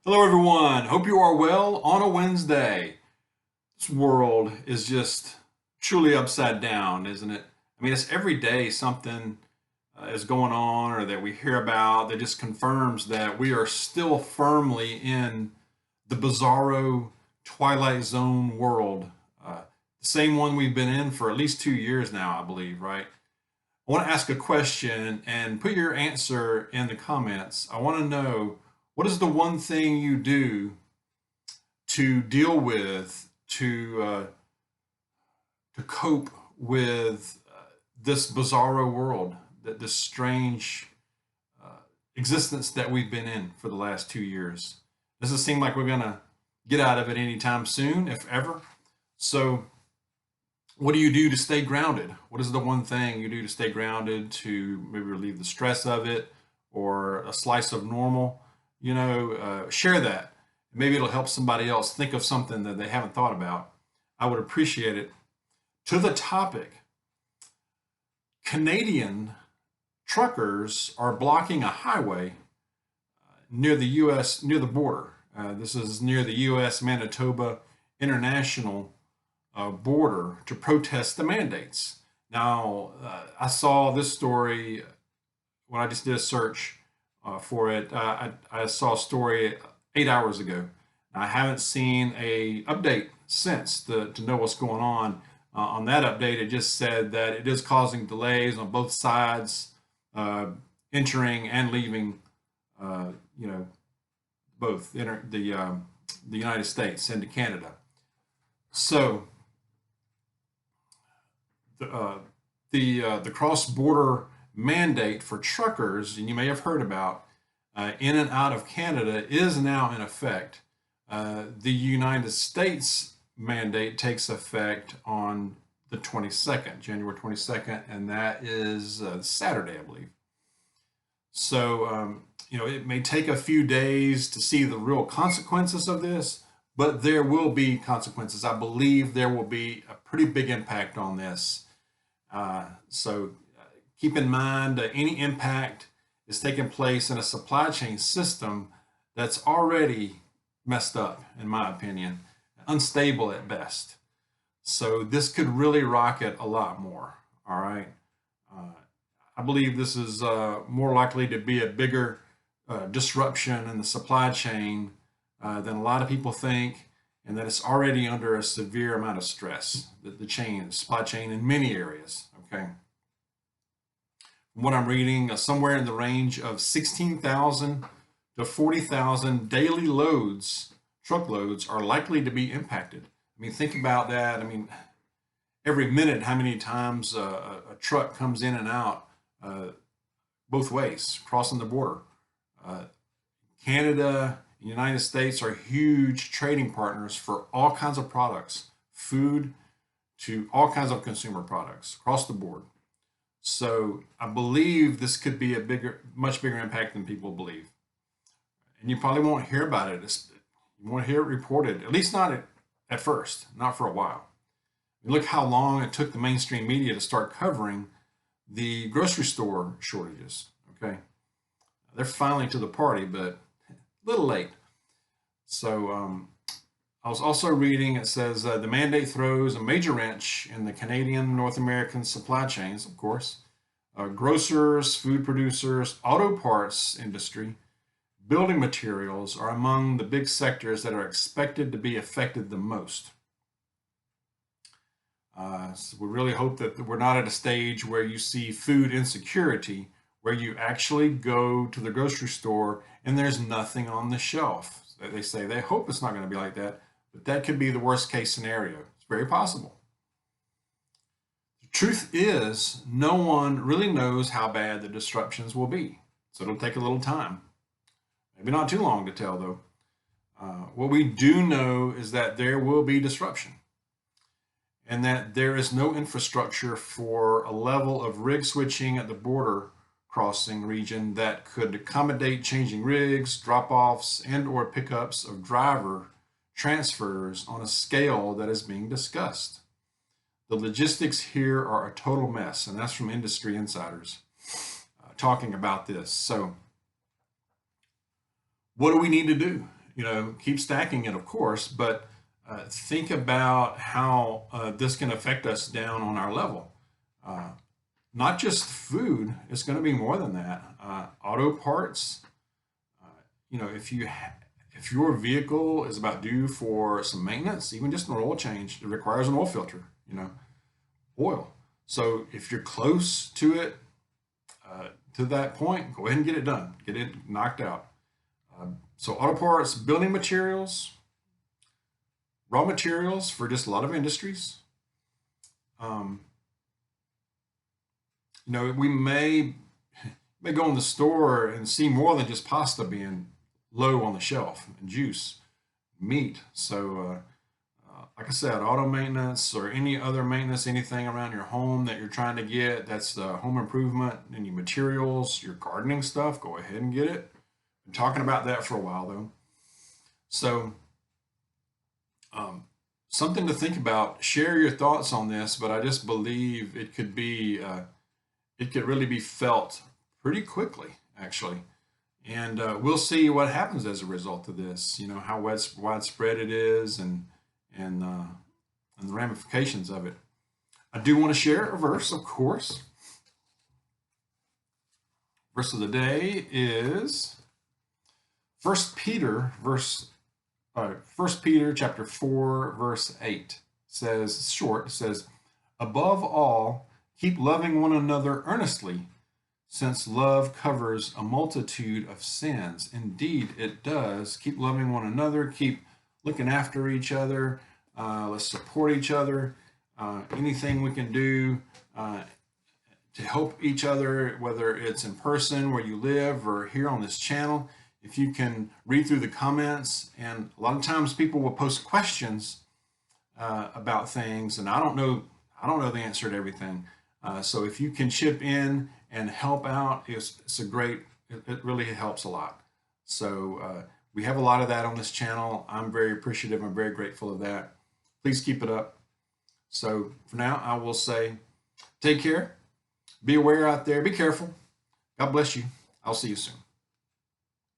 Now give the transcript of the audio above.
Hello, everyone. Hope you are well on a Wednesday. This world is just truly upside down, isn't it? I mean, it's every day something is going on or that we hear about that just confirms that we are still firmly in the bizarro Twilight Zone world. The same one we've been in for at least 2 years now, I believe, right? I want to ask a question and put your answer in the comments. I want to know, what is the one thing you do to deal with, to cope with this bizarro world, that this strange existence that we've been in for the last 2 years? Does it seem like we're gonna get out of it anytime soon, if ever? So, what do you do to stay grounded? What is the one thing you do to stay grounded, to maybe relieve the stress of it, or a slice of normal? Share that. Maybe it'll help somebody else think of something that they haven't thought about. I would appreciate it. To the topic, Canadian truckers are blocking a highway near the U.S., near the border. This is near the U.S. Manitoba International border to protest the mandates. Now, I saw this story when I just did a search for it. I saw a story 8 hours ago. I haven't seen a update since to know what's going on. On that update, it just said that it is causing delays on both sides, entering and leaving. Uh, you know, both the United States into Canada. So the cross-border mandate for truckers, and you may have heard about, in and out of Canada is now in effect. The United States mandate takes effect on the 22nd, January 22nd, and that is Saturday, I believe. So, it may take a few days to see the real consequences of this, but there will be consequences. I believe there will be a pretty big impact on this. So keep in mind that any impact is taking place in a supply chain system that's already messed up, in my opinion, unstable at best. So this could really rocket a lot more. All right. Uh, I believe this is more likely to be a bigger disruption in the supply chain than a lot of people think, and that it's already under a severe amount of stress, the supply chain in many areas. Okay. From what I'm reading, somewhere in the range of 16,000 to 40,000 daily truckloads are likely to be impacted. I mean, think about that. I mean, every minute, how many times a truck comes in and out uh, both ways, crossing the border. Uh, Canada, and United States are huge trading partners for all kinds of products, food to all kinds of consumer products across the board. So I believe this could be a much bigger impact than people believe. And you probably won't hear about it. You won't hear it reported, at least not at first, not for a while. Look how long it took the mainstream media to start covering the grocery store shortages. Okay, they're finally to the party, but a little late. So I was also reading, it says the mandate throws a major wrench in the Canadian North American supply chains, of course. Grocers, food producers, auto parts industry, building materials are among the big sectors that are expected to be affected the most. So we really hope that we're not at a stage where you see food insecurity, where you actually go to the grocery store and there's nothing on the shelf. They say they hope it's not going to be like that, but that could be the worst case scenario. It's very possible. The truth is, no one really knows how bad the disruptions will be. So it'll take a little time. Maybe not too long to tell, though. What we do know is that there will be disruption, and that there is no infrastructure for a level of rig switching at the border crossing region that could accommodate changing rigs, drop-offs, and or pickups of driver transfers on a scale that is being discussed. The logistics here are a total mess, and that's from industry insiders talking about this. So what do we need to do? keep stacking it, of course, but think about how this can affect us down on our level. Not just food, it's going to be more than that. Auto parts, if your vehicle is about due for some maintenance, even just an oil change, it requires an oil filter, oil. So if you're close to it, to that point, go ahead and get it done, get it knocked out. So auto parts, building materials, raw materials for just a lot of industries. We may go in the store and see more than just pasta being low on the shelf, and juice, meat. So like I said, auto maintenance or any other maintenance, anything around your home that you're trying to get, that's the home improvement, any materials, your gardening stuff, go ahead and get it. Been talking about that for a while though. So something to think about. Share your thoughts on this, but I just believe it could really be felt pretty quickly, actually. And we'll see what happens as a result of this. How widespread it is, and the ramifications of it. I do want to share a verse, of course. Verse of the day is 1 Peter chapter 4 verse 8. Says, above all, keep loving one another earnestly, since love covers a multitude of sins. Indeed, it does. Keep loving one another. Keep looking after each other. Let's support each other. Anything we can do to help each other, whether it's in person where you live or here on this channel. If you can read through the comments, and a lot of times people will post questions about things, and I don't know the answer to everything. So if you can chip in and help out, it's a great. It really helps a lot. So we have a lot of that on this channel. I'm very appreciative. I'm very grateful of that. Please keep it up. So for now, I will say, take care. Be aware out there. Be careful. God bless you. I'll see you soon.